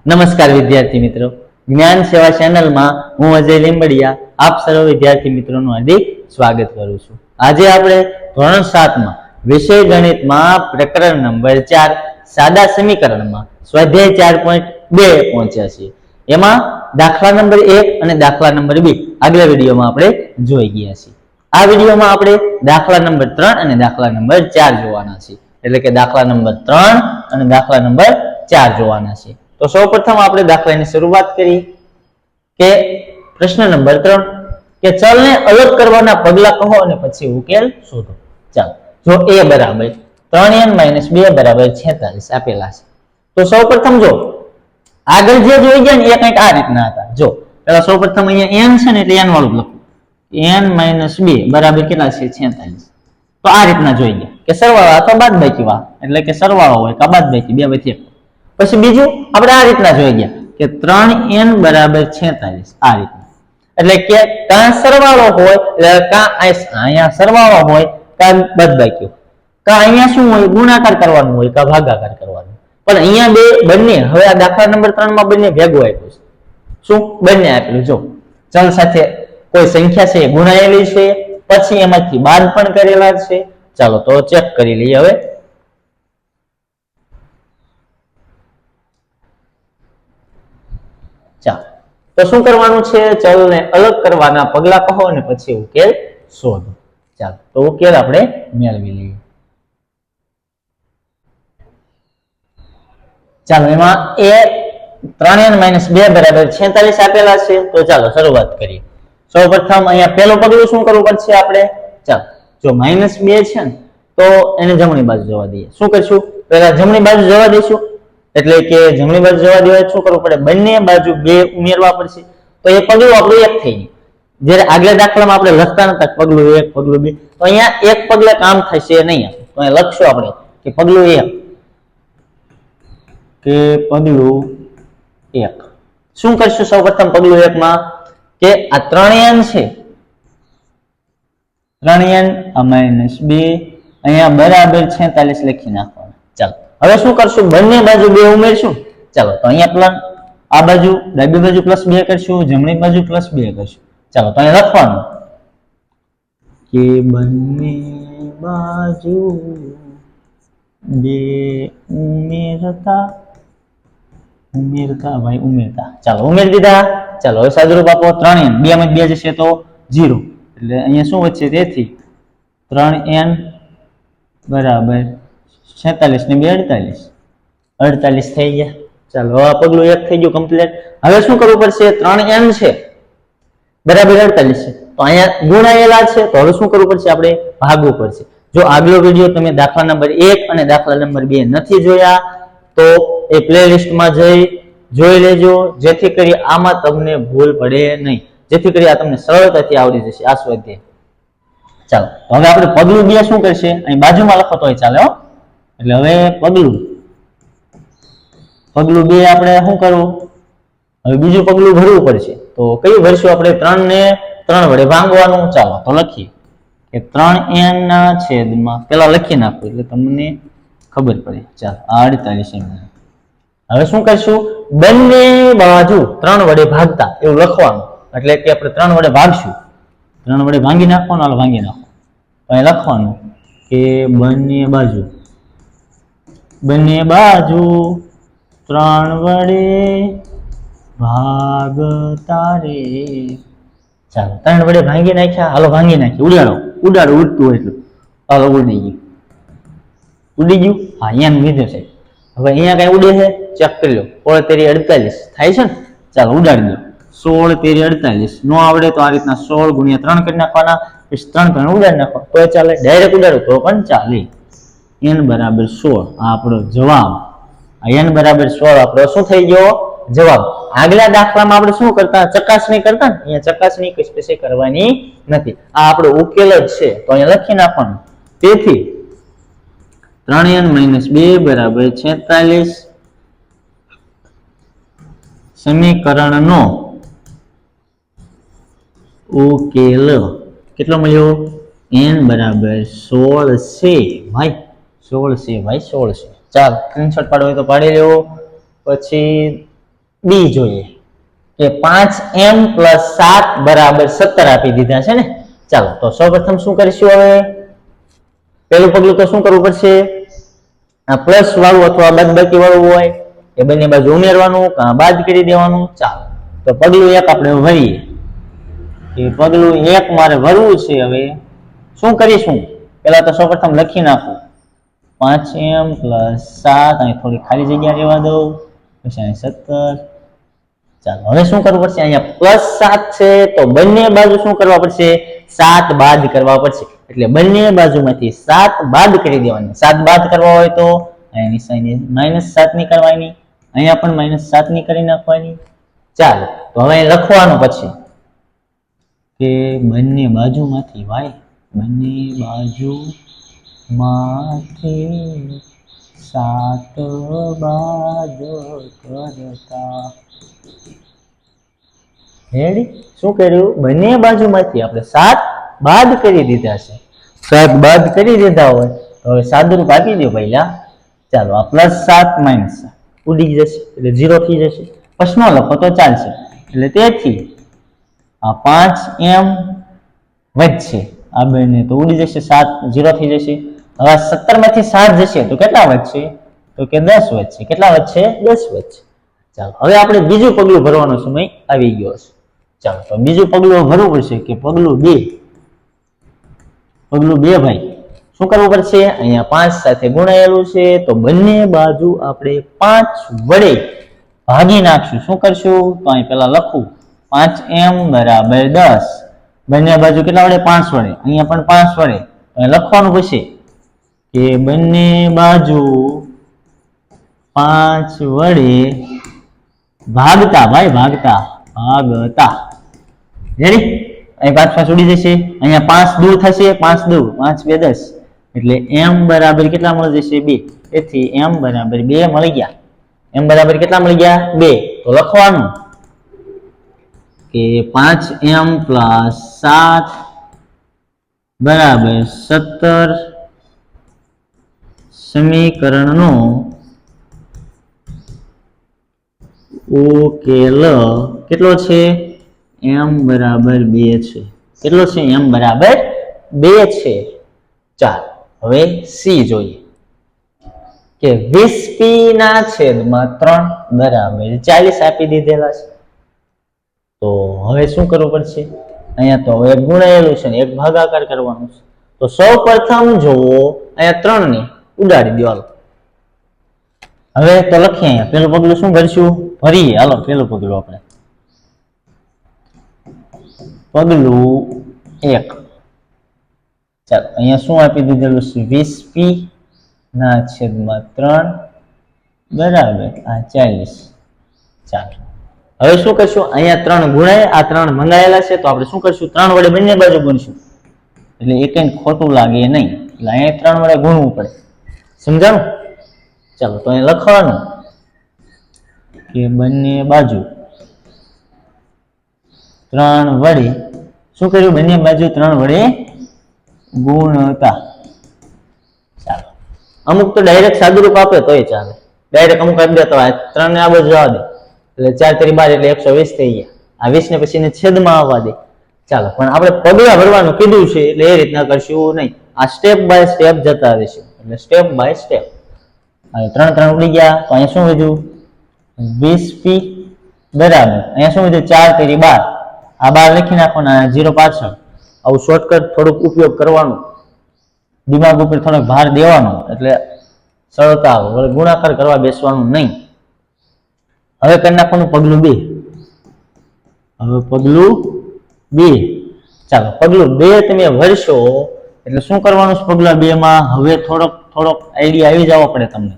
નમસ્કાર વિદ્યાર્થી મિત્રો, જ્ઞાન સેવા ચેનલમાં હું અજય લીંબડિયા આપ સર્વ વિદ્યાર્થી મિત્રોનું હાર્દિક સ્વાગત કરું છું। આજે આપણે ધોરણ 7 માં વિષય ગણિતમાં પ્રકરણ નંબર 4 સાદા સમીકરણમાં સ્વાધ્યાય 4.2 પહોંચ્યા છીએ। એમાં દાખલા નંબર 1 અને દાખલા નંબર 2 આગલા વિડીયોમાં આપણે જોઈ ગયા છીએ। આ વિડીયોમાં આપણે દાખલા નંબર 3 અને દાખલા નંબર 4 જોવાના છે, એટલે કે દાખલા નંબર 3 અને દાખલા નંબર 4 જોવાના છે। તો સૌપ્રથમ આપણે દાખલાની શરૂઆત કરી કે પ્રશ્ન નંબર 3 કે ચલને અલગ કરવાના પગલા કહો અને પછી ઉકેલ શોધો। ચાલો, જો a બરાબર 3n - 2 બરાબર 46 આપેલા છે, તો સૌપ્રથમ જો આગળ જે જોઈ ગયા ને એ કંઈક આ રીતના હતા। જો પેલા સૌપ્રથમ અહીંયા n છે ને એટલે n વાળું લખું, n - 2 બરાબર કેટલા છે 46। તો આ રીતના જોઈ ગયા કે સરવાળો અથવા બાદબાકી વા, એટલે કે સરવાળો હોય કે બાદબાકી બે વચ્ચે। પછી બીજું આપણે આ રીતના જોઈ ગયા કે 3n બરાબર 46 આ રીતના, એટલે કે કાં સરવાળો હોય એટલે કાં અહીંયા સરવાળો હોય કાં બાદબાકી, કાં અહીંયા શું હોય ગુણાકાર કરવાનું હોય કાં ભાગાકાર કરવાનું। પણ અહીંયા બંને હવે આ દાખલા નંબર 3 માં બંને ભેગું આપ્યું છે। શું બંને આપેલું, જો ચલ સાથે કોઈ સંખ્યા છે ગુણાયેલી છે, પછી એમાંથી બાદ પણ કરેલા છે। ચાલો તો ચેક કરી લઈએ। હવે ચાલો તો શું કરવાનું છે, ચલને અલગ કરવાના પગલા કહો અને પછી ઉકેલ શોધો। ચાલો તો ઉકેલ આપણે મેળવી લઈએ। ચાલો એમાં a 3n - 2 બરાબર 46 આપેલા છે, તો ચાલો શરૂઆત કરીએ। સૌપ્રથમ અહીંયા પહેલું પગલું શું કરવું પડશે આપણે, ચાલો જો -2 છે ને તો એને જમણી બાજુ જવા દઈએ। શું કરશું, પહેલા જમણી બાજુ જવા દઈશું, એટલે કે જમણી બાજુ જવા દેવાય શું કરવું પડે, બંને બાજુ 2 ઉમેરવા પડશે। તો એ પગલું આપણું એક થઈ ગયું। જ્યારે આગલા દાખલામાં આપણે લખતા નતા પગલું 1 પગલું 2, તો અહીંયા એક પગલે કામ થશે નહીં, તો અહીંયા લખશું આપણે કે પગલું 1 કે પગલું 1 શું કરશું સૌપ્રથમ પગલું 1 માં કે આ 3n છે, 3n - 2 અહીંયા બરાબર 46 લખી નાખવાનું। ચાલો હવે શું કરશું, બંને બાજુ 2 ઉમેરશું। ચાલો તો અહીંયા પ્લસ આ બાજુ ડાબી બાજુ +2 કરશું, જમણી બાજુ +2 કરશું। ચાલો તો અહીંયા લખવાનું કે બંને બાજુ 2 ઉમેરતા। ચાલો ઉમેરી દીધા। ચાલો હવે સાદુરૂપ આપો, 3n 2 માં 2 જશે તો 0, એટલે અહીંયા શું વધશે, તેથી 3n બરાબર 46 ને 2 48 થઈ ગયા। ચાલો હવે પગલું 1 થઈ ગયું કમ્પ્લીટ। હવે શું કરવું પડશે, 3n છે બરાબર 48 છે, તો અહીંયા ગુણાયેલા છે, તો હવે શું કરવું પડશે, આપણે ભાગવું પડશે। જો આગલો વિડીયો તમે દાખલા નંબર 1 અને દાખલા નંબર 2 નથી જોયા તો એ પ્લેલિસ્ટમાં જોઈ લેજો, જેથી કરી આમાં તમને ભૂલ પડે નહીં, જેથી કરી આ તમને સરળતાથી આવડી જશે આ સ્વાધ્યાય। ચાલો હવે આપણે પગલું 2 શું કરશે, અહીં બાજુમાં લખો તોય ચાલે હો। એટલે હવે પગલું 2 આપણે શું કરવું, હવે બીજું પગલું ભરવું પડશે। તો કયું ભરશું આપણે, 3 ને 3 વડે ભાંગવાનું। ચાલો તો લખીએ કે 3n ના છેદમાં પેલા લખી નાખો એટલે તમને ખબર પડે। ચાલો 48 હવે શું કરશું, બંને બાજુ 3 વડે ભાગતા એવું લખવાનું, એટલે કે આપણે 3 વડે ભાગશું, 3 વડે ભાંગી નાખવાનું। હાલ ભાંગી નાખો, અહીં લખવાનું કે બંને બાજુ 3 વડે ભાગતા રે। ચાલો 3 વડે ભાંગી નાખ્યા, હાલો ભાંગી નાખીએ, ઉડાડો ઉડતું હોય એટલું, હાલો ઉડી ગયું। હા અહીંયા લીધો છે, હવે અહીંયા કઈ ઉડે છે ચેક કરી લો, 16 - 48 થાય છે ને। ચાલો ઉડાડી દો, 16 - 48 નો આવડે તો આ રીતના 16 × 3 કરી નાખવાના, પછી 3 ઉડાડી નાખો તો ચાલે, ડાયરેક્ટ ઉડાડો તો પણ ચાલે। n બરાબર 16 આ આપણો જવાબ, n બરાબર 16 આપણો શું થઈ ગયો જવાબ। આગલા દાખલામાં આપણે શું કરતા, ચકાસણી કરતા ને, અહીંયા ચકાસણી કશી કરવાની નથી, આ આપણો ઉકેલ જ છે, તો અહીંયા લખી નાખવાનું। તેથી 3n - 2 બરાબર 46 સમીકરણનો ઉકેલ કેટલો મળ્યો, n બરાબર 16 છે ભાઈ, 16 છે ભાઈ, 16 છે। ચાલો સ્ક્રીનશોટ પાડવો હોય તો પાડી લેવો। પછી બી જોઈએ કે 5m + 7 = 17 આપી દીધા છે ને. ચાલો તો સૌપ્રથમ શું કરીશું? હવે પહેલું પગલું તો શું કરવું પડશે? આ પ્લસ વાળું અથવા બાદબાકી વાળું હોય એ બંને બાજુ ઉમેરવાનું, બાદ કરી દેવાનું. ચાલો તો પગલું 1 આપણે ભરીએ. એ પગલું 1 મારે ભરવું છે. હવે શું કરીશું? પહેલા તો સૌપ્રથમ લખી નાખું 5m + 7, અહીં થોડી ખાલી જગ્યા રહેવા દઉં, પછી અહીં 17. ચાલો હવે શું કરવું પડશે? અહીંયા +7 છે તો બંને બાજુ શું કરવા પડશે? 7 બાદ કરવા પડશે. એટલે બંને બાજુમાંથી 7 બાદ કરી દેવાની. 7 બાદ કરવા હોય તો અહીંયા નિશાની -7 ની કરવાની, અહીંયા પણ -7 ની કરી નાખવાની. ચાલો તો હવે લખવાનું પછી કે બંને બાજુમાંથી ભાઈ બંને બાજુમાંથી 7 બાદ કરતા. રેડી? શું કર્યું? બંને બાજુમાંથી આપણે 7 બાદ કરી દીધા છે. 7 બાદ કરી દીધા હોય તો હવે સાદુરૂપ આપી દો પહેલા. ચાલો આ +7 -7 ઉડી જશે એટલે 0 થઈ જશે. પછી ન લખો તો ચાલશે. એટલે તેથી આ 5m વધશે, આ બંને તો ઉડી જશે, 7 0 થઈ જશે. હવે 17 માંથી 7 જશે તો કેટલા વધશે? તો કે 10 વધશે. કેટલા વધશે? 10 વધશે. ચાલો હવે આપણે બીજું પગલું ભરવાનો સમય આવી ગયો છે. ચાલો તો બીજું પગલું ભરવું પડશે કે પગલું 2. પગલું 2 ભાઈ શું કરવું પડશે? અહીંયા 5 સાથે ગુણાયેલું છે તો બંને બાજુ આપણે 5 વડે ભાગી નાખશું. શું કરશું? તો અહીં પેલા લખું 5m = 10. બંને બાજુ કેટલા વડે? 5 વડે. અહીંયા પણ 5 વડે. અહીં લખવાનું પછી કે બંને બાજુ 5 વડે ભાગતા. ભાઈ ભાગતા. રેડી? અહીં 5 5 ઉડી જશે. અહીંયા 5 દૂર થશે. 5 દૂર 5 2 10 એટલે m બરાબર કેટલા મળી જશે? 2. તેથી m બરાબર 2 મળી ગયા. m બરાબર કેટલા મળી ગયા? 2. તો લખવાનું કે 5m + 7 = 17 સમીકરણનો ઉકેલ કેટલો છે? m બરાબર 2 છે. કેટલો છે? m બરાબર 2 છે. ચાલો હવે સી જોઈએ કે 20p ના છેદમાં 3 બરાબર 40 આપી દીધેલા છે. તો હવે શું કરવું પડશે? અહીંયા તો એક ગુણાયેલું છે ને એક ભાગાકાર કરવાનું છે. તો સૌ પ્રથમ જોવો અહીંયા 3 ને ઉડાડી દો. હવે તો લખીએ. અહીંયા પેલું પગલું શું ભરશું? ભરીએ. હાલો પેલું પગલું આપણે પગલું 1. ચાલો અહીંયા શું આપી દીધેલું છે? 20p ના છેદમાં 3 બરાબર આ 40. ચાલો હવે શું કરશું? અહીંયા 3 ગુણાય, આ 3 મંગાયેલા છે તો આપણે શું કરશું? 3 વડે બંને બાજુ ગુણશું એટલે એકને ખોટું લાગે નહીં. એટલે અહીંયા 3 વડે ગુણવું પડે. સમજાણું? ચાલો તો અહીં લખવાનું કે બંને બાજુ 3 વડે શું કર્યું? બંને બાજુ 3 વડે ગુણતા. ચાલો અમુક તો ડાયરેક્ટ સાદુરૂપ આપે તોય ચાલે. ડાયરેક્ટ અમુક આપી દેતો 3 ને આ બાજુ જવા દે એટલે 4 × 12 એટલે 120 થઈ ગયા. આ 20 ને પછી છેદમાં આવવા દે. ચાલો પણ આપણે પગલા ભરવાનું કીધું છે એટલે એ રીતના કરશું નહીં. આ સ્ટેપ બાય સ્ટેપ જતા રહેશે એટલે સ્ટેપ બાય સ્ટેપ. હવે 3 3 ઉડી ગયા તો અહીંયા શું વધ્યું? 20p બરાબર અહીંયા શું વધ્યું? 4 × 12. આ 12 લખી નાખવાના, 0 પાછળ. આવું શોર્ટકટ થોડોક ઉપયોગ કરવાનો, દિમાગ ઉપર થોડોક ભાર દેવાનો એટલે સરળતા આવે. ગુણાકાર કરવા બેસવાનું નહીં. હવે કરી નાખવાનું પગલું 2. હવે પગલું 2. ચાલો પગલું 2 તમે ભરશો એટલે શું કરવાનું છે પગલા 2 માં? હવે થોડોક આઈડિયા આવી જવો પડે તમને.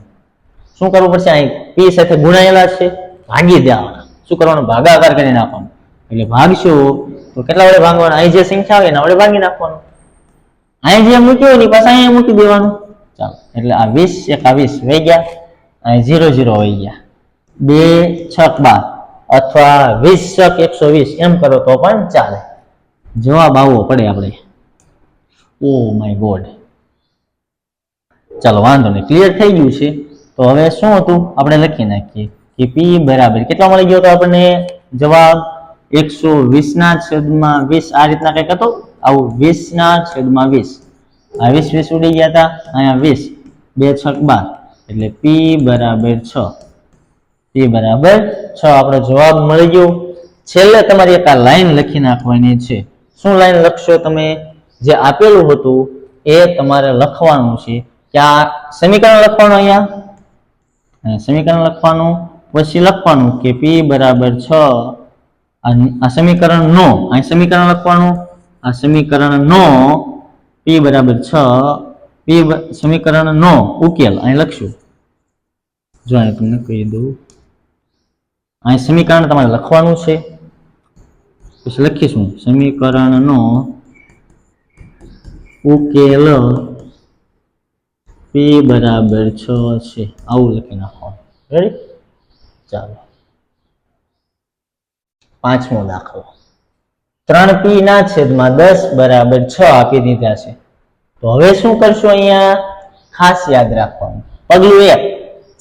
શું કરવું પડશે? અહીં p સાથે ગુણાયેલા છે, ભાગી દેવાના. શું કરવાનું? ભાગાકાર કરી નાખવાનો. એટલે ભાગશો તો કેટલા વડે ભાગવાનું? અહીં જે સંખ્યા આવે એના વડે ભાગી નાખવાનું. અહીં જે મૂક્યું એની પાસે અહીંયા મૂકી દેવાનું. ચાલો એટલે આ 20 × 20 વહી ગયા. અહીં 0 0 વહી ગયા. 2 6 12 અથવા 20 6 120 એમ કરો તો પણ ચાલે. જવાબ આવવો પડે આપણે. Oh my God. ચાલો વાંધો નહીં, ક્લિયર થઈ ગયું છે. તો હવે શું હતું આપણે લખી નાખીએ કે પી બરાબર કેટલા મળી ગયો તો આપણને જવાબ 120 ના છેદમાં 20 આ રીતના કંઈક હતો આવું 20 ના છેદમાં 20 આ 20 ઉડી ગયા હતા અહીંયા 20 2 6 12 એટલે પી બરાબર 6 પી બરાબર 6 આપણો જવાબ મળી ગયો છેલ્લે તમારી એક આ લાઈન લખી નાખવાની છે શું લાઈન લખશો તમે જે આપેલું હતું એ તમારે લખવાનું છે કે આ સમીકરણ લખવાનું અહીંયા સમીકરણ લખવાનું પછી લખવાનું કે પી બરાબર 6 આ સમીકરણ નો અહીં સમીકરણ લખવાનું આ સમીકરણ નો પી બરાબર 6 પી સમીકરણ નો ઉકેલ અહીં લખશું જો અહીં તમને કહી દઉં અહીં સમીકરણ તમારે લખવાનું છે પછી લખીશું સમીકરણ નો ઉકેલ પી બરાબર 6 છે આવું લખી નાખવાનું રેડી ચાલો પાંચમો દાખલો 3p ના છેદમાં 10 બરાબર 6 આપી દીધા છે તો હવે શું કરશું અહીંયા ખાસ યાદ રાખવાનું પગલું 1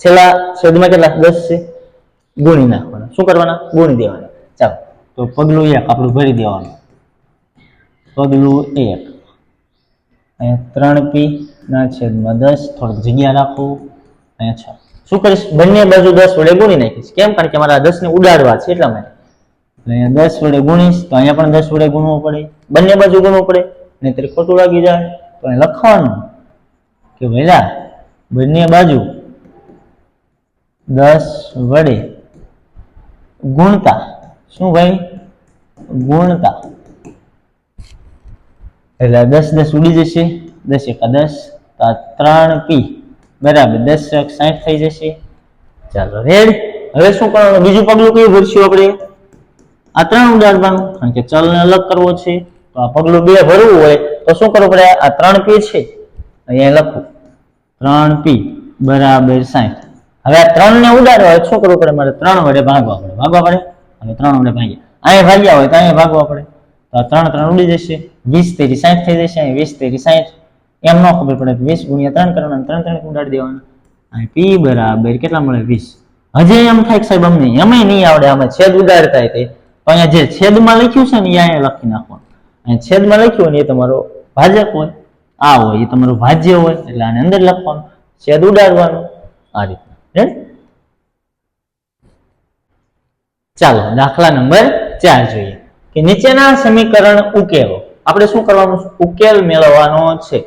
છેલ્લા છેદમાં કેટલા 10 છે ગુણી નાખવાના શું કરવાના ગુણી દેવાના ચાલો તો પગલું 1 આપણું ભરી દેવાનું પગલું 1 અહીંયા 3p ના છેદમાં 10 થોડીક જગ્યા રાખો અહીંયા 6 શું કરીશ બંને બાજુ 10 વડે ગુણી નાખીશ કેમ કારણ કે મારા 10 ને ઉડાડવા છે એટલા માટે અહીંયા 10 વડે ગુણીશ તો અહીંયા પણ 10 વડે ગુણવું પડે બંને બાજુ ગુણવું પડે નહીંતર ખોટું લાગી જાય તો અહીં લખવાનું કે ભઈલા બંને બાજુ 10 વડે ગુણતા શું ભાઈ ગુણતા એટલે 10 10 ઉડી જશે 10 એકા 10 તો આ 3p બરાબર 10 60 થઈ જશે ચાલો રેડ હવે શું કરવાનું બીજું પગલું કયું ભરશું આપણે આ 3 ઉડાડવાનું કારણ કે ચલને અલગ કરવો છે તો આ પગલું 2 ભરવું હોય તો શું કરવું પડે આ 3p છે અહીંયા લખું 3p બરાબર 60 હવે આ 3 ને ઉડાડવા હોય શું કરવું પડે મારે 3 વડે ભાગવા પડે અને 3 વડે ભાગ્યા અહીંયા ભાગ્યા હોય તો અહીંયા ભાગવા પડે તો આ 3 3 ઉડી જશે 20 તેરી 60 થઈ જશે અહીં 20 તેરી 60 એમ ન ખબર પડે 20 ગુણ્યા 3 કરવાના 3 3 ઉડાડી દેવાના અહીં p બરાબર કેટલા મળે 20 હજી એમ થાય કે સાહેબ અમને એમાંય નહીં આવડે આમાં છેદ ઉડાડતા હોય તો અહીંયા જે છેદમાં લખ્યું છે ને એ અહીંયા લખી નાખવાનું અહીંયા છેદમાં લખ્યું ને એ તમારો ભાજક હોય આ હોય એ તમારું ભાજ્ય હોય એટલે આને અંદર લખવાનું છેદ ઉડાડવાનું આ રીતના ચાલો દાખલા નંબર 4 જોઈએ કે નીચેના સમીકરણ ઉકેલો આપણે શું કરવાનું ઉકેલ મેળવવાનો છે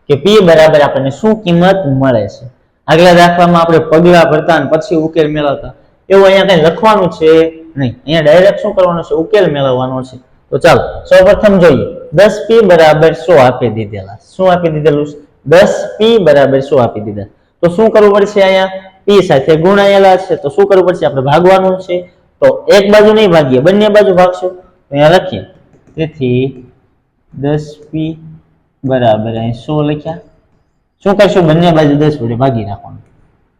કે p બરાબર આપણને શું કિંમત મળે છે આગલા દાખલામાં આપણે પગલા ભરતા અને પછી ઉકેલ મેળવતા એવું અહીંયા કઈ લખવાનું છે નહીં અહીંયા ડાયરેક્ટ શું કરવાનું છે ઉકેલ મેળવવાનો છે તો ચાલો સૌપ્રથમ જોઈએ 10p બરાબર 100 આપી દીધેલા શું આપી દીધેલું 10p બરાબર 100 આપી દીધા તો શું કરવું પડશે અહીંયા p સાથે ગુણાયેલા છે તો શું કરવું પડશે આપણે ભાગવાનું છે તો એક બાજુ નહીં ભાગીએ બંને બાજુ ભાગશું તો અહીંયા લખીએ તેથી 10p બરાબર અહીં 100 લખ્યા શું કરશું બંને બાજુ 10 વડે ભાગી નાખવાનું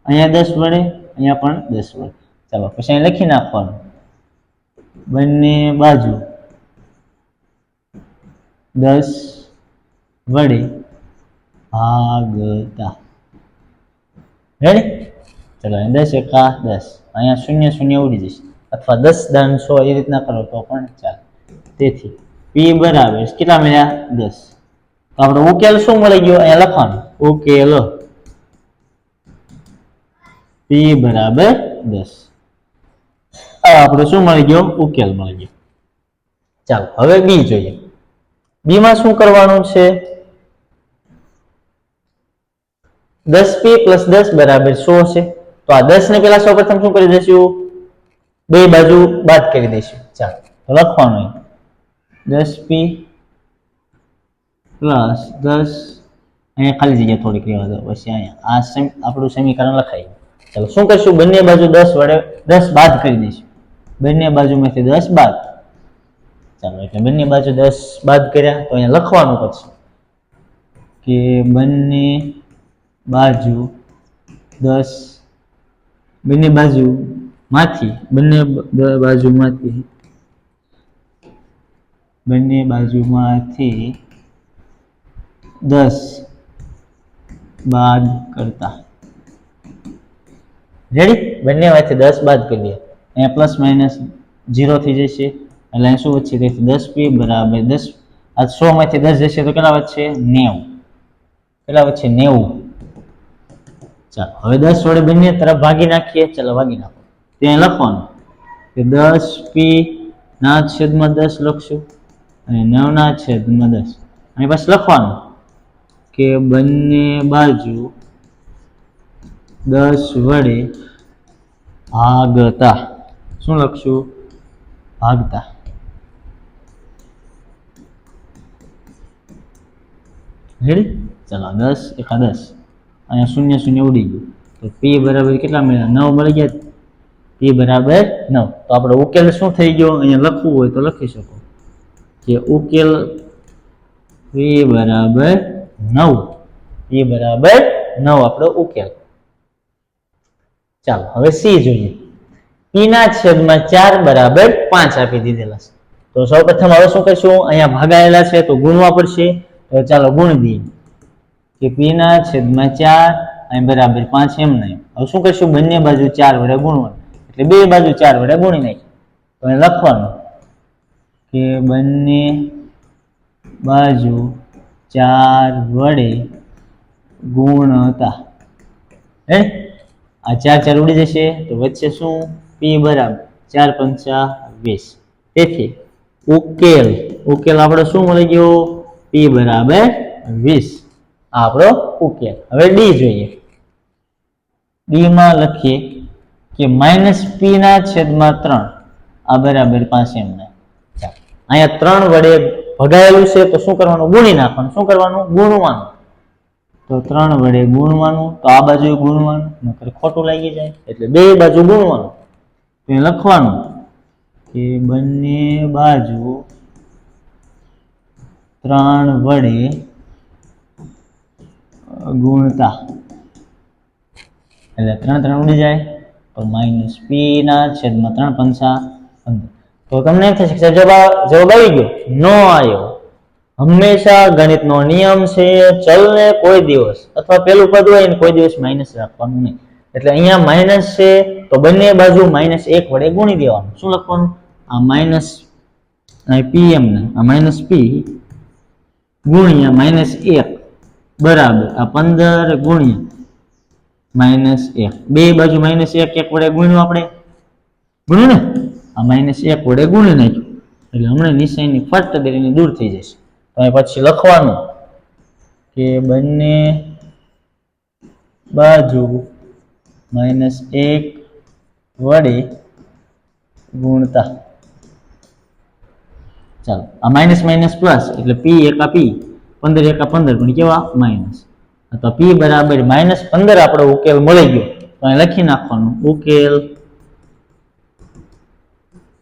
અહીંયા 10 વડે અહીંયા પણ 10 વડે ચાલો પછી અહીં લખી નાખવાનું બંને બાજુ 10 વડે ભાગતા રેડી ચલો અહીં 10 એકા 10 અહીંયા 0 0 ઉડી જશે અથવા 10 દાન 100 એ રીતના કરો તો પણ ચાલે તેથી p બરાબર કેટલા મળ્યા 10 તો આપણો ઉકેલ શું મળી ગયો અહીંયા લખવાનું ઉકેલ p બરાબર 10 આપણો શું મળી ગયો ઉકેલ મળી ગયો ચાલો હવે b જોઈએ b માં શું કરવાનું છે 10p + 10 બરાબર 100 છે તો આ 10 ને પેલા સૌપ્રથમ શું કરી દઈશું બે બાજુ બાદ કરી દઈશું ચાલો તો લખવાનું 10p + 10 અહીંયા ખાલી જગ્યા થોડીક રહેવા દો પછી અહીંયા આ આપણું સમીકરણ લખાય ચાલો શું કરશું બંને બાજુ 10 વડે 10 બાદ કરી દઈશું બંને બાજુમાંથી 10 બાદ ચાલો એટલે બંને બાજુ 10 બાદ કર્યા તો અહીંયા લખવાનું પછી કે બંને બાજુ 10 બંને બાજુમાંથી બંને બાજુમાંથી 10 બાદ કરતા રેડી? બંને વચ્ચે 10 બાદ કરી દઈએ, અહીંયા પ્લસ માઇનસ 0 થઈ જશે, એટલે અહીં શું વધશે? તેથી 10p બરાબર 10, આ 100 માંથી 10 જશે તો કેટલા વધશે? 90. કેટલા વધશે? 90. ચાલો હવે 10 વડે બંને તરફ ભાગી નાખીએ. ચાલો ભાગી નાખો. ત્યાં લખવાનું કે 10p ના છેદમાં 10 લખશું અને 9 ના છેદમાં 10. અહીં પાછું લખવાનું કે બંને બાજુ 10 વડે ભાગતા. શું લખશું? ભાગતા. રેડી? ચાલો 10 એકા 10, અહીંયા શૂન્ય શૂન્ય ઉડી ગયું તો p બરાબર કેટલા મળ્યા? 9 મળી ગયા. p બરાબર 9. તો આપણો ઉકેલ શું થઈ ગયો? અહીંયા લખવું હોય તો લખી શકો કે ઉકેલ p બરાબર 9. p બરાબર 9 આપણો ઉકેલ. ચાલો હવે c જોઈએ. p ના છેદમાં 4 બરાબર 5 આપી દીધેલા છે. તો સૌપ્રથમ હવે શું કરશું? અહીંયા ભાગાયેલા છે તો ગુણવા પડશે. તો ચાલો ગુણી દઈએ કે p ના છેદમાં 4 અહીં બરાબર 5 એમ નહીં. હવે શું કરશું? બંને બાજુ 4 વડે ગુણવાનું, એટલે બે બાજુ 4 વડે ગુણી નાખીએ. તો અહીં લખવાનું કે બંને બાજુ 4 વડે ગુણતા. હે આ 4 4 ઉડી જશે તો વચ્ચે શું? p બરાબર 4 5 20. તેથી ઉકેલ આપણો શું મળી ગયો? p બરાબર 20. આ આપણો ઉકેલ. હવે ડી જોઈએ. ડી માં લખીએ કે -p ના છેદમાં 3 આ બરાબર 5 એમ નહીં. અહીંયા 3 વડે ભગાયેલું છે તો શું કરવાનું? ગુણી નાખવાનું. શું કરવાનું? ગુણવાનું. તો 3 વડે ગુણવાનું, તો આ બાજુ ગુણવાનું, નકર ખોટું લાગી જાય, એટલે બે બાજુ ગુણવાનું. તો લખવાનું કે બંને બાજુ 3 વડે ગુણતા, એટલે 3 3 ઉડી જાય તો -p ના છેદમાં 3 5 15. તો તમને એમ થશે કે જવાબ આવી ગયો? નો આવ્યો. હંમેશા ગણિતનો નિયમ છે ચલને કોઈ દિવસ અથવા પેલું પદ હોય ને કોઈ દિવસ માઇનસ રાખવાનું નહીં. એટલે અહીંયા માઇનસ છે તો બંને બાજુ -1 વડે ગુણી દેવાનું. શું લખવાનું? આ માઇનસ pm ને આ -p ગુણ્યા -1 બરાબર આ 15 ગુણ્યા -1. બે બાજુ -1 વડે ગુણ્યું. આપણે ગુણ્યું ને? આ -1 વડે ગુણી નાખ્યું એટલે હમણાં નિશાની ફટ દઈને દૂર થઈ જશે. તો પછી લખવાનું કે બંને બાજુ -1 વડે ગુણતા. ચાલો આ માઇનસ માઇનસ પ્લસ એટલે p એકા p, 15 એકા 15 પણ કેવા? માઇનસ. તો p બરાબર -15 આપણો ઉકેલ મળી ગયો. તો અહીં લખી નાખવાનું ઉકેલ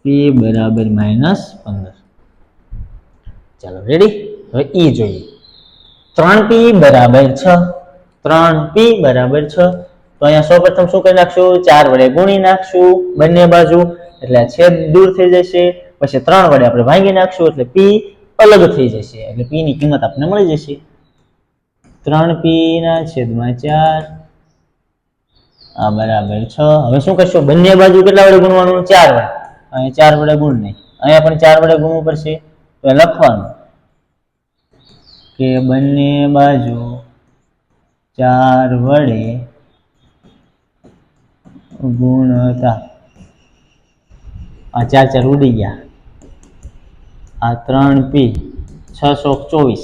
p બરાબર -15. ચાલો રેડી? હવે ઈ જોઈએ. 3p બરાબર 6. 3p બરાબર 6. તો અહીંયા સૌપ્રથમ શું કરી નાખશું? 4 વડે ગુણી નાખશું બંને બાજુ, એટલે આ છેદ દૂર થઈ જશે. પછી 3 વડે આપણે ભાંગી નાખશું એટલે p અલગ થઈ જશે, એટલે p ની કિંમત આપણને મળી જશે 3p ના છેદમાં 4 આ બરાબર 6. હવે શું કરશું? બંને બાજુ કેટલા વડે ગુણવાનું? 4 વડે. અહીંયા 4 વડે ગુણ નહીં, અહીંયા પણ 4 વડે ગુણવું પડશે. તો લખવાનું કે બંને બાજુ 4 વડે ગુણતા. આ 4 4 ઉડી ગયા. આ 3p 624.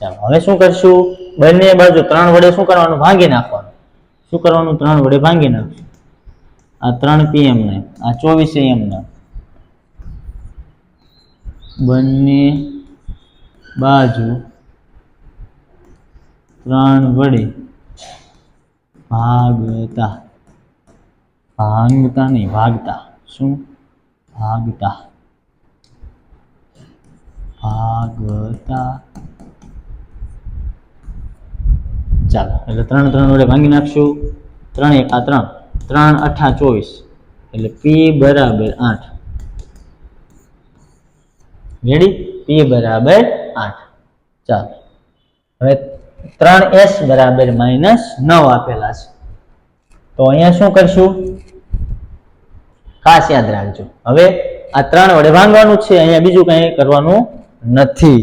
ચાલો હવે શું કરશું? બંને બાજુ 3 વડે શું કરવાનું? ભાંગી નાખવાનું. શું કરવાનું? 3 વડે ભાંગી નાખશું. આ 3p એમ ને આ 24 એમ ને બંને બાજુ 3 વડે ભાગતા. ભાંગતા નહીં, ભાગતા. શું? ભાગતા. ભાગતા. ચાલો એટલે 3 3 વડે ભાંગી નાખશું. 3 એકા 3, 3 8 24 એટલે p બરાબર 8. રેડી? p બરાબર 8. ચાલો હવે 3s બરાબર -9 આપેલા છે. તો અહીંયા શું કરશું, ખાસ યાદ રાખજો. હવે આ 3 વડે ભાંગવાનું છે, અહીંયા બીજું કઈ કરવાનું નથી.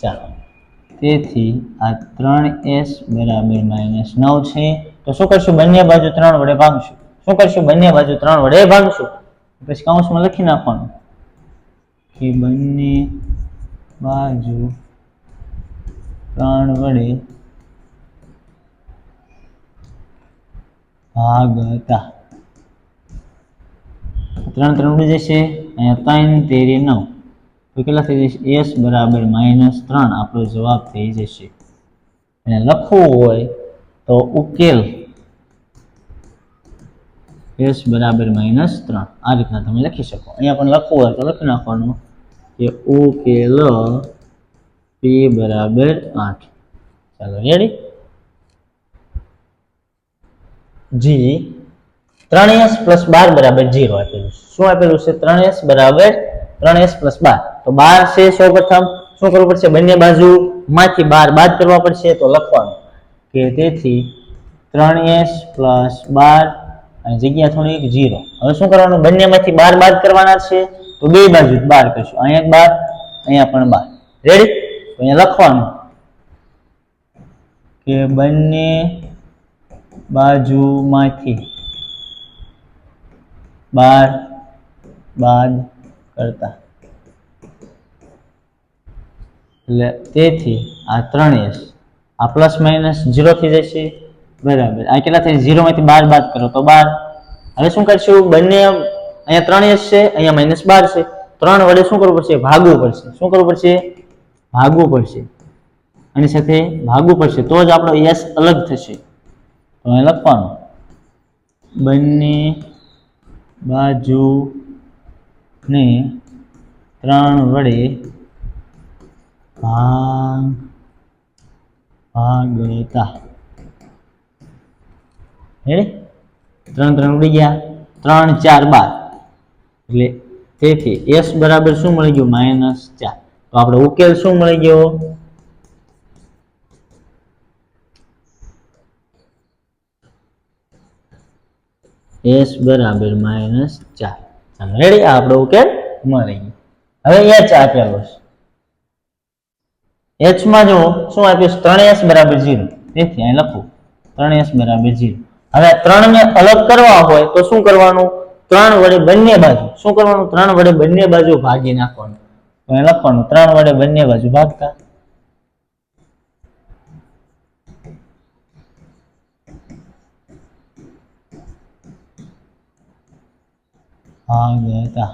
ચાલો, તેથી આ 3s બરાબર -9 છે. તો શું કરશું, બંને બાજુ 3 વડે ભાગશું. શું કરશું, બંને બાજુ 3 વડે ભાગશું. પછી કૌંસમાં લખી નાખવાનું કે બંને બાજુ 3 વડે ભાગતા. 3 3 ઉડી જશે, અહીંયા 3 તેરી 9, તો કેટલા થઈ જશે, s બરાબર -3 આપણો જવાબ થઈ જશે. અને લખવું હોય તો ઉકેલ s બરાબર -3 આ રીતના તમે લખી શકો. અહીંયા પણ લખવું હોય તો લખી નાખવાનું કે ઉકેલ p બરાબર 8. ચાલો રેડી. જી 3s + 12 બરાબર 0 આપેલું છે. શું આપેલું છે, 3s બરાબર 3s + 12. તો 12 છે, સૌપ્રથમ શું કરવું પડશે, બંને બાજુ માંથી 12 બાદ કરવા પડશે. તો લખવાનું કે તેથી 3s + 12 અને જગ્યા થોડીક 0. હવે શું કરવાનું, બંને માંથી 12 બાદ કરવાના છે, તો બે બાજુ 12 કરશું. અહીંયા 12, અહીંયા પણ 12. રેડી. તો અહીંયા લખવાનું કે બંને બાજુમાંથી 12 બાદ કરતા. એટલે તેથી આ 3s આ પ્લસ માઇનસ 0 થઈ જશે. બરાબર, આ કેટલા થાય, 0 માંથી 12 બાદ કરો તો 12. હવે શું કરશું, બંને અહીંયા 3s છે, અહીંયા -12 છે, 3 વડે શું કરવું પડશે, ભાગવું પડશે. શું કરવું પડશે, ભાગવું પડશે. આની સાથે ભાગવું પડશે તો જ આપણો s અલગ થશે. તો અહીં લખવાનું બંને બાજુ ને 3 વડે ભાગતા. રેડી. 3 3 ઉડી ગયા, 3 4 12. એટલે તેથી s બરાબર શું મળી ગયું, -4. તો આપણો ઉકેલ શું મળી ગયો, s બરાબર -4. ચાલો રેડી, આ આપણો ઉકેલ મળી ગયો. હવે h આપેલો છે, h માં જો શું આપ્યું છે, 3s બરાબર 0. તેથી અહીં લખું 3s બરાબર 0. હવે 3 ને અલગ કરવા હોય તો શું કરવાનું, 3 વડે બંને બાજુ શું કરવાનું, 3 વડે બંને બાજુ ભાગી નાખવાનું. તો અહીં લખવાનું 3 વડે બંને બાજુ ભાગતા. ભાગતા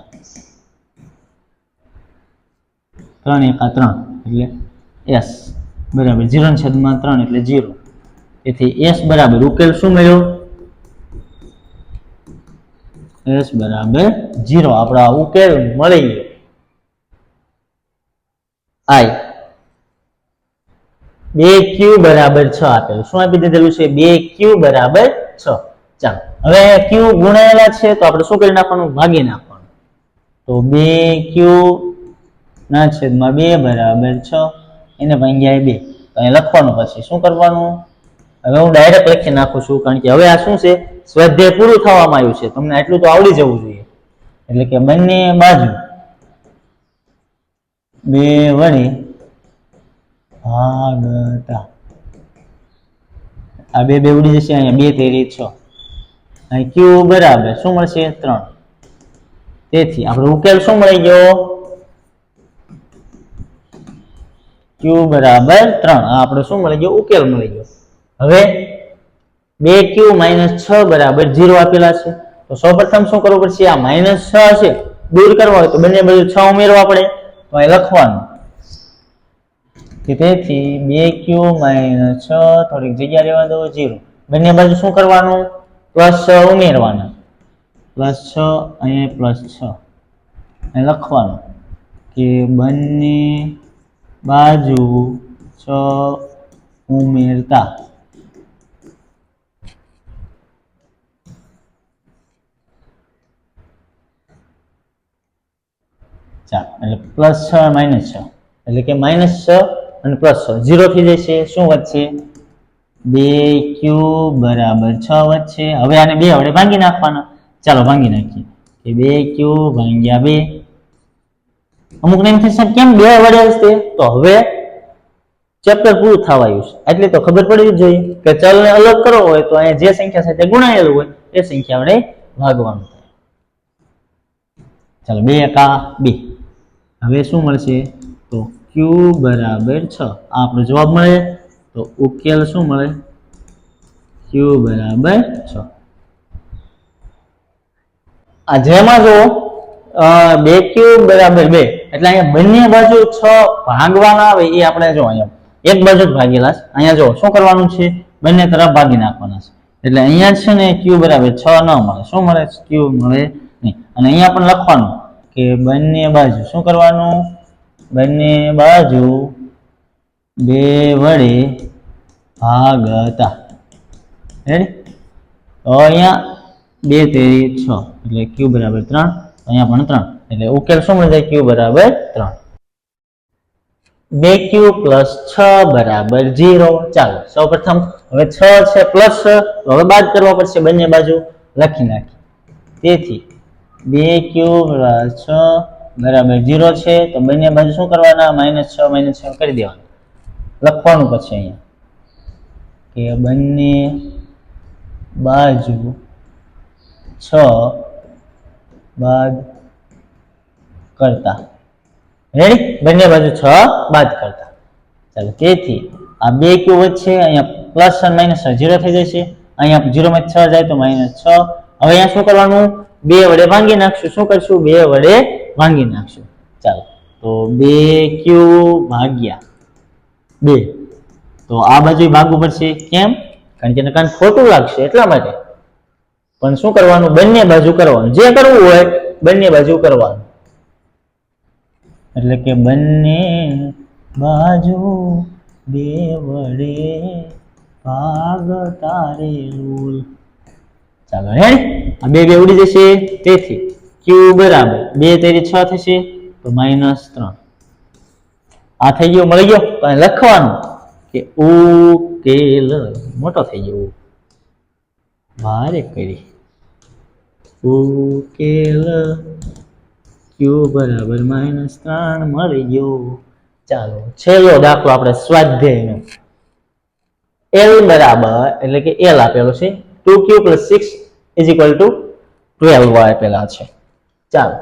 3 × 3 એટલે s બરાબર 0/3 એટલે 0. તેથી s બરાબર ઉકેલ શું મળ્યો, s બરાબર 0. આપણો આ ઉકેલ મળી ગયો. i 2q બરાબર 6 આપેલું. શું આપી દીધેલું છે, 2q બરાબર 6. ચાલો હવે q ગુણાયેલા છે તો આપણે શું કરી નાખવાનું, ભાગી નાખવાનું. તો 2q ના છેદમાં 2 બરાબર 6. એને ભાગ્યા 2. તો અહીં લખવાનું પછી શું કરવાનું, હવે હું ડાયરેક્ટ લખી નાખું છું, કારણ કે હવે આ શું છે, સ્વાધ્યાય પૂરું થવામાં આવ્યું છે. તમને આટલું તો આવડી જવું જોઈએ. એટલે કે બંને બાજુ 2 વડે ભાગતા. આ 2 2 ઉડી જશે, અહીંયા 2 તેરી 6. અહીં q બરાબર શું મળશે, 3. તેથી આપણો ઉકેલ શું મળી ગયો, q બરાબર 3. આ આપણો શું મળી ગયો, ઉકેલ મળી ગયો. હવે 2q - 6 બરાબર 0 આપેલા છે. તો સૌપ્રથમ શું કરવું પડશે, આ -6 છે દૂર કરવા હોય તો બંને બાજુ 6 ઉમેરવા પડે. તો અહીં લખવાનું કે તેથી 2q - 6 થોડીક જગ્યા રહેવા દો 0. બંને બાજુ શું કરવાનું, +6 ઉમેરવાના. +6 અહીંયા +6 અહીં લખવાનું કે બંને બાજુ 6 ઉમેરતા. ચાલો એટલે +6 - 6 એટલે કે -6 અને પ્લસ 6 0 થઈ જશે. શું વધશે? 2q બરાબર 6 વધશે. હવે આને 2 વડે ભાંગી નાખવાના. ચાલો ભાંગી નાખીએ કે 2q ભાગ્યા 2. અમુક ને એમ થશે કેમ 2 વડે હશે? તો હવે ચેપ્ટર પૂરું થવા આવ્યું છે એટલે તો ખબર પડવી જ જોઈએ કે ચલને અલગ કરવો હોય તો અહીંયા જે સંખ્યા સાથે ગુણાયેલું હોય એ સંખ્યા વડે ભાગવાનું થાય. ચાલો 2 એકા 2. હવે શું મળશે? તો q બરાબર 6. આ આપણો જવાબ મળે. તો ઉકેલ શું મળે? q બરાબર 6. આ જેમાં જો 2q બરાબર 2 એટલે અહીંયા બંને બાજુ 6 ભાગવાના આવે એ આપણે જો અહીંયા એક બાજુ જ ભાગેલા છે. અહીંયા જો શું કરવાનું છે? બંને તરફ ભાગી નાખવાના છે. એટલે અહીંયા છે ને q બરાબર 6 ન મળે. શું મળે? q મળે નહીં. અને અહીંયા પણ લખવાનું કે બંને બાજુ શું કરવાનું? બંને બાજુ 2 વડે ભાગતા. રેડી? તો અહીંયા 2 તેરી 6 એટલે q બરાબર 3. અહીંયા પણ 3 એટલે ઉકેલ શું મળી જાય? q બરાબર 3. 2q પ્લસ 6 બરાબર 0. ચાલો સૌપ્રથમ હવે 6 છે પ્લસ તો હવે બાદ કરવા પડશે. બંને બાજુ લખી નાખી. તેથી 2q પ્લસ 6 બરાબર 0 છે તો બંને બાજુ શું કરવાના? -6 કરી દેવાના. લખવાનું પછી અહીંયા કે બંને બાજુ 6 બાદ કરતા. રેડી? બંને બાજુ 6 બાદ કરતા. ચાલો તેથી આ 2q વચ્ચે અહીંયા પ્લસ અને માઇનસ 0 થઈ જશે. અહીંયા 0 માંથી 6 જાય તો -6. હવે અહીંયા શું કરવાનું? 2 વડે ભાંગી નાખશું. શું કરશું? 2 વડે ભાંગી નાખશું. ચાલો તો 2q ભાગ્યા 2. તો આ બાજુ ભાગવું પડશે. કેમ? કારણ કે નકાન ખોટું લાગશે એટલા માટે. પણ શું કરવાનું? બંને બાજુ કરવાનું. જે કરવું હોય બંને બાજુ કરવાનું. એટલે કે બંને બાજુ 2 વડે ભાગતા રેલું. ચાલો રેડી? આ 2 ઉડી જશે. તેથી q બરાબર 2 તેરી 6 થશે તો -3. આ થઈ ગયો, મળી ગયો. તો અહીં લખવાનું કે ઉકેલ મોટો થઈ ગયો. ભારે કરી ઉકેલ q બરાબર -3 મળી ગયો. ચાલો છેલ્લો દાખલો આપણે સ્વાધ્યાયનો. l બરાબર એટલે કે l આપેલો છે 2q + 6 = 12 આપેલા છે. ચાલો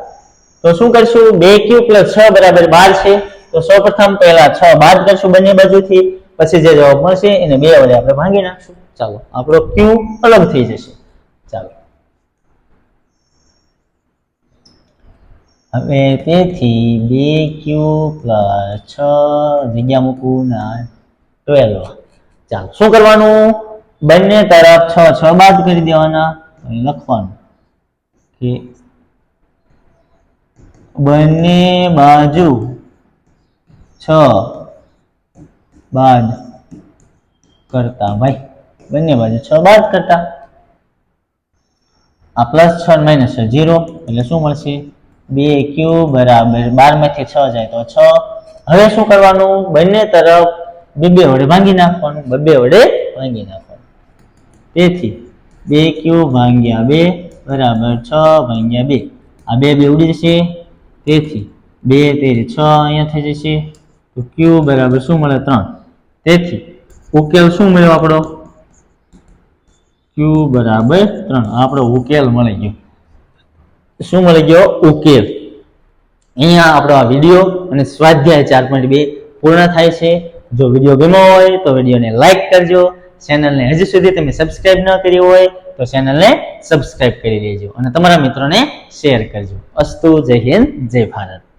તો શું કરશું? 2q + 6 બરાબર 12 છે. તો સૌપ્રથમ પહેલા 6 બાદ કરશું બંને બાજુથી. પછી જે જવાબ મળશે એને 2 વડે આપણે ભાંગી નાખશું. ચાલો આપણો q અલગ થઈ જશે. ચાલો હવે તેથી 2q + 6 જગ્યા મૂકવું ના 12. ચાલો શું કરવાનું? બંને તરફ 6 બાદ કરી દેવાના. અહીં લખવાનું કે બંને બાજુ 6 બાદ કરતા. ભાઈ બંને બાજુ 6 બાદ કરતા. આ +6 અને -0 એટલે શું મળશે? 2q બરાબર 12 માંથી 6 જાય તો 6. હવે શું કરવાનું? બંને તરફ 2 વડે ભાંગી નાખવાનું. 2 વડે ભાંગી નાખવાનું. તેથી 2q ભાગ્યા 2 બરાબર 6 ભાગ્યા 2. આ 2 ઉડી જશે. તેથી 2 તેરી 6 અહીંયા થઈ જશે. તો q બરાબર શું મળે? 3. તેથી ઉકેલ શું મળ્યો આપણો? q બરાબર 3. આપણો ઉકેલ મળી ગયો. શું મળી ગયો? ઉકેલ. અહીંયા આપણો આ વિડીયો અને સ્વાધ્યાય 4.2 પૂર્ણ થાય છે. જો વિડીયો ગમ્યો હોય તો વિડીયોને લાઈક કરજો. ચેનલને હજી સુધી તમે સબસ્ક્રાઇબ ન કરી હોય તો ચેનલને સબસ્ક્રાઇબ કરી દેજો અને તમારા મિત્રોને શેર કરજો. અસ્તુ. જય હિન્દ, જય ભારત.